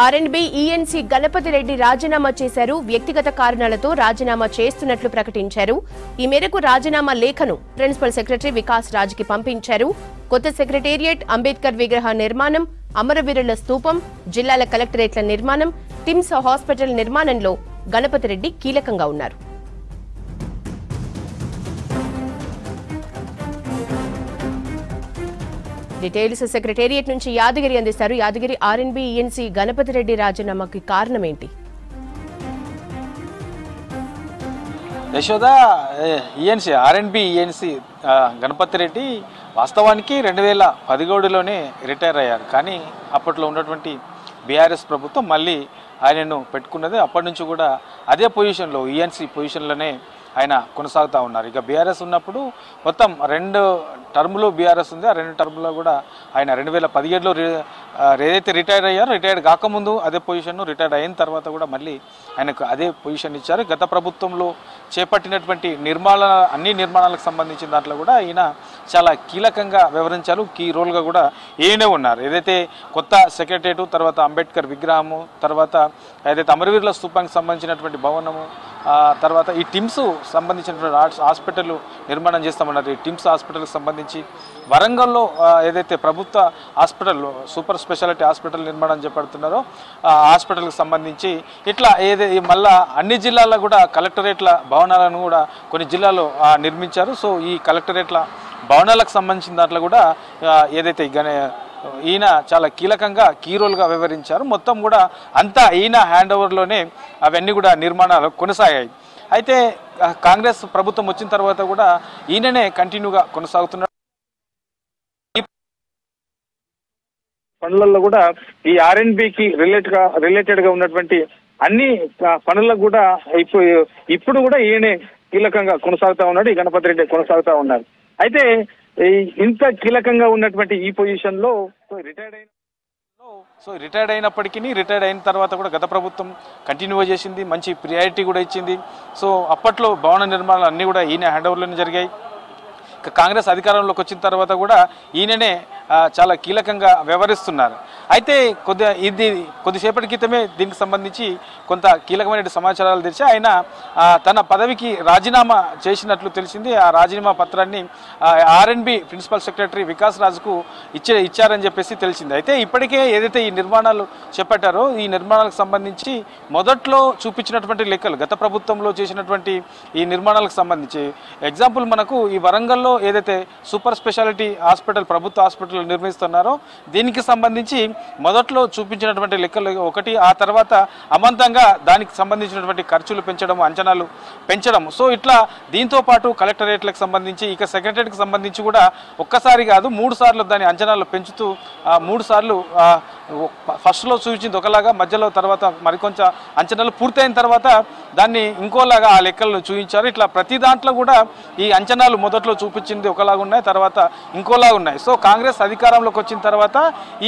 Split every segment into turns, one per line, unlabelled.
ఆర్ఎండ్బి ఈఎన్సీ గణపతి రెడ్డి రాజీనామా చేశారు. వ్యక్తిగత కారణాలతో రాజీనామా చేస్తున్నట్లు ప్రకటించారు. ఈ మేరకు రాజీనామా లేఖను ప్రిన్సిపల్ సెక్రటరీ వికాస్ రాజ్కి పంపించారు. కొత్త సెక్రటేరియట్, అంబేద్కర్ విగ్రహ నిర్మాణం, అమరవీరుల స్తూపం, జిల్లాల కలెక్టరేట్ల నిర్మాణం, టిమ్స్ హాస్పిటల్ నిర్మాణంలో గణపతి రెడ్డి కీలకంగా ఉన్నారు. డీటెయిల్స్ సెక్రటేరియట్ నుంచి యాదగిరి అందిస్తారు. యాదగిరి, ఆర్ఎండ్బి ఈఎన్సీ గణపతి రెడ్డి రాజీనామాకి కారణం ఏంటి?
యశోద, ఈఎన్సీ ఆర్ఎండ్బి ఈఎన్సీ గణపతి రెడ్డి వాస్తవానికి 2017లోనే రిటైర్ అయ్యారు. కానీ అప్పట్లో ఉన్నటువంటి బీఆర్ఎస్ ప్రభుత్వం మళ్ళీ ఆయనను పెట్టుకున్నది. అప్పటి నుంచి కూడా అదే పొజిషన్లో, ఈఎన్సీ పొజిషన్లోనే ఆయన కొనసాగుతూ ఉన్నారు. ఇక బీఆర్ఎస్ ఉన్నప్పుడు మొత్తం 2 టర్ములు బీఆర్ఎస్ ఉంది. ఆ 2 టర్ములో కూడా ఆయన 2017లో ఏదైతే రిటైర్ అయ్యారో, రిటైర్డ్ కాకముందు అదే పొజిషన్, రిటైర్డ్ అయిన తర్వాత కూడా మళ్ళీ ఆయనకు అదే పొజిషన్ ఇచ్చారు. గత ప్రభుత్వంలో చేపట్టినటువంటి అన్ని నిర్మాణాలకు సంబంధించిన దాంట్లో కూడా ఈయన చాలా కీలకంగా వ్యవహరించారు. కీ రోల్గా కూడా ఈయనే ఉన్నారు. ఏదైతే కొత్త సెక్రటరేటు, తర్వాత అంబేద్కర్ విగ్రహము, తర్వాత ఏదైతే అమరవీరుల స్తూపానికి సంబంధించినటువంటి భవనము, తర్వాత ఈ టిమ్స్ సంబంధించినటువంటి హాస్పిటల్ నిర్మాణం చేస్తామన్నారు. ఈ టిమ్స్ హాస్పిటల్కి సంబంధించి వరంగల్లో ఏదైతే ప్రభుత్వ హాస్పిటల్, సూపర్ స్పెషాలిటీ హాస్పిటల్ నిర్మాణం చేపడుతున్నారో ఆ హాస్పిటల్కి సంబంధించి ఇట్లా మళ్ళా అన్ని జిల్లాల్లో కూడా కలెక్టరేట్ల భవనాలను కూడా కొన్ని జిల్లాల్లో నిర్మించారు. సో ఈ కలెక్టరేట్ల భవనాలకు సంబంధించిన దాంట్లో కూడా ఏదైతే ఈయన చాలా కీలకంగా కీరోల్గా వ్యవహరించారు. మొత్తం కూడా అంతా ఈయన హ్యాండ్ ఓవర్లోనే అవన్నీ కూడా నిర్మాణాలు కొనసాగాయి. అయితే కాంగ్రెస్ ప్రభుత్వం వచ్చిన తర్వాత కూడా ఈయననే కంటిన్యూగా కొనసాగుతున్నాడు. పనులలో కూడా ఈ ఆర్ఎండ్బికి రిలేటెడ్ గా ఉన్నటువంటి అన్ని పనులకు కూడా ఇప్పుడు కూడా ఈయనే కీలకంగా కొనసాగుతా ఉన్నాడు. ఈ గణపతి రెడ్డి కొనసాగుతా ఉన్నారు. అయితే ఇంత కీలకంగా ఉన్నటువంటి ఈ పొజిషన్ లో రిటైర్డ్ అయినప్పటికీ, రిటైర్డ్ అయిన తర్వాత కూడా గత ప్రభుత్వం కంటిన్యూ చేసింది, మంచి ప్రియారిటీ కూడా ఇచ్చింది. సో అప్పట్లో భవన నిర్మాణాలు అన్నీ కూడా ఈయన హ్యాండ్ ఓవర్లోనే జరిగాయి. కాంగ్రెస్ అధికారంలోకి వచ్చిన తర్వాత కూడా ఈయననే చాలా కీలకంగా వ్యవహరిస్తున్నారు. అయితే కొద్దిసేపటి క్రితమే దీనికి సంబంధించి కొంత కీలకమైన సమాచారాలు తెలిసి ఆయన తన పదవికి రాజీనామా చేసినట్లు తెలిసింది. ఆ రాజీనామా పత్రాన్ని ఆర్ఎండ్బి ప్రిన్సిపల్ సెక్రటరీ వికాస్ రాజ్కు ఇచ్చారని చెప్పేసి తెలిసింది. అయితే ఇప్పటికే ఏదైతే ఈ నిర్మాణాలు చేపట్టారో ఈ నిర్మాణాలకు సంబంధించి మొదట్లో చూపించినటువంటి లెక్కలు, గత ప్రభుత్వంలో చేసినటువంటి ఈ నిర్మాణాలకు సంబంధించి ఎగ్జాంపుల్ మనకు ఈ వరంగల్లో ఏదైతే సూపర్ స్పెషాలిటీ హాస్పిటల్, ప్రభుత్వ హాస్పిటల్ నిర్మిస్తున్నారో దీనికి సంబంధించి మొదట్లో చూపించినటువంటి లెక్కలు ఒకటి, ఆ తర్వాత అమాంతంగా దానికి సంబంధించినటువంటి ఖర్చులు పెంచడం, అంచనాలు పెంచడం. సో ఇట్లా దీంతో పాటు కలెక్టరేట్లకు సంబంధించి, ఇక సెక్రటరేట్కి సంబంధించి కూడా ఒక్కసారి కాదు 3 సార్లు దాని అంచనాలు పెంచుతూ 3 సార్లు ఫస్ట్లో చూపించింది ఒకలాగా, మధ్యలో తర్వాత మరికొంచెం అంచనాలు పూర్తయిన తర్వాత దాన్ని ఇంకోలాగా ఆ లెక్కలను చూపించారు. ఇట్లా ప్రతి దాంట్లో కూడా ఈ అంచనాలు మొదట్లో చూపించింది ఒకలాగా ఉన్నాయి, తర్వాత ఇంకోలాగా ఉన్నాయి. సో కాంగ్రెస్ అధికారంలోకి వచ్చిన తర్వాత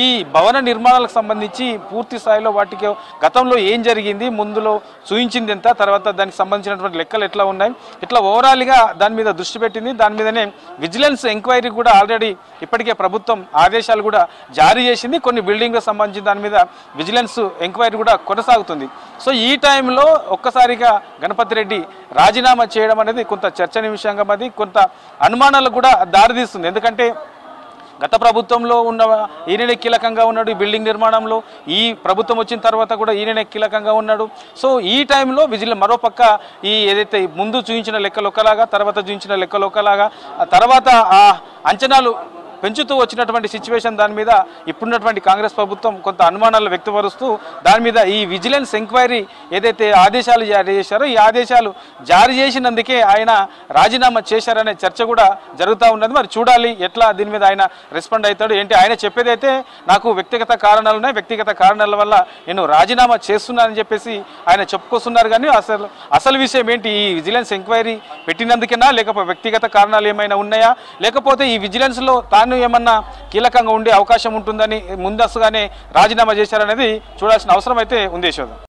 ఈ భవన నిర్మాణాలకు సంబంధించి పూర్తి స్థాయిలో వాటికి గతంలో ఏం జరిగింది, ముందులో చూపించింది ఎంత, తర్వాత దానికి సంబంధించినటువంటి లెక్కలు ఎట్లా ఉన్నాయి, ఇట్లా ఓవరాల్గా దాని మీద దృష్టి పెట్టింది. దాని మీదనే విజిలెన్స్ ఎంక్వైరీ కూడా ఆల్రెడీ ఇప్పటికే ప్రభుత్వం ఆదేశాలు కూడా జారీ చేసింది. కొన్ని బిల్డింగ్లకు సంబంధించి దాని మీద విజిలెన్స్ ఎంక్వైరీ కూడా కొనసాగుతుంది. సో ఈ టైంలో ఒక్కసారిగా గణపతి రెడ్డి రాజీనామా చేయడం అనేది కొంత చర్చనీయాంశంగా, అది కొంత అనుమానాలకు కూడా దారితీస్తుంది. ఎందుకంటే గత ప్రభుత్వంలో ఉన్న ఈయననే కీలకంగా ఉన్నాడు ఈ బిల్డింగ్ నిర్మాణంలో, ఈ ప్రభుత్వం వచ్చిన తర్వాత కూడా ఈయననే కీలకంగా ఉన్నాడు. సో ఈ టైంలో మరోపక్క ఈ ఏదైతే ముందు చూపించిన లెక్కలు ఒకలాగా, తర్వాత చూపించిన లెక్కలు ఒకలాగా, తర్వాత ఆ అంచనాలు పెంచుతూ వచ్చినటువంటి సిచ్యువేషన్, దాని మీద ఇప్పుడున్నటువంటి కాంగ్రెస్ ప్రభుత్వం కొంత అనుమానాలు వ్యక్తపరుస్తూ దాని మీద ఈ విజిలెన్స్ ఎంక్వైరీ ఏదైతే ఆదేశాలు జారీ చేశారో ఈ ఆదేశాలు జారీ చేసినందుకే ఆయన రాజీనామా చేశారనే చర్చ కూడా జరుగుతూ ఉన్నది. మరి చూడాలి ఎట్లా దీని మీద ఆయన రెస్పాండ్ అవుతాడు ఏంటి. ఆయన చెప్పేదైతే నాకు వ్యక్తిగత కారణాలు ఉన్నాయి, వ్యక్తిగత కారణాల వల్ల నేను రాజీనామా చేస్తున్నానని చెప్పేసి ఆయన చెప్పుకొస్తున్నారు. కానీ అసలు విషయం ఏంటి, ఈ విజిలెన్స్ ఎంక్వైరీ పెట్టినందుకేనా, లేకపోతే వ్యక్తిగత కారణాలు ఏమైనా ఉన్నాయా, లేకపోతే ఈ విజిలెన్స్లో తాను ఏమన్నా కీలకంగా ఉండే అవకాశం ఉంటుందని ముందస్తుగానే రాజీనామా చేశారనేది చూడాల్సిన అవసరం అయితే ఉంది. యశోద.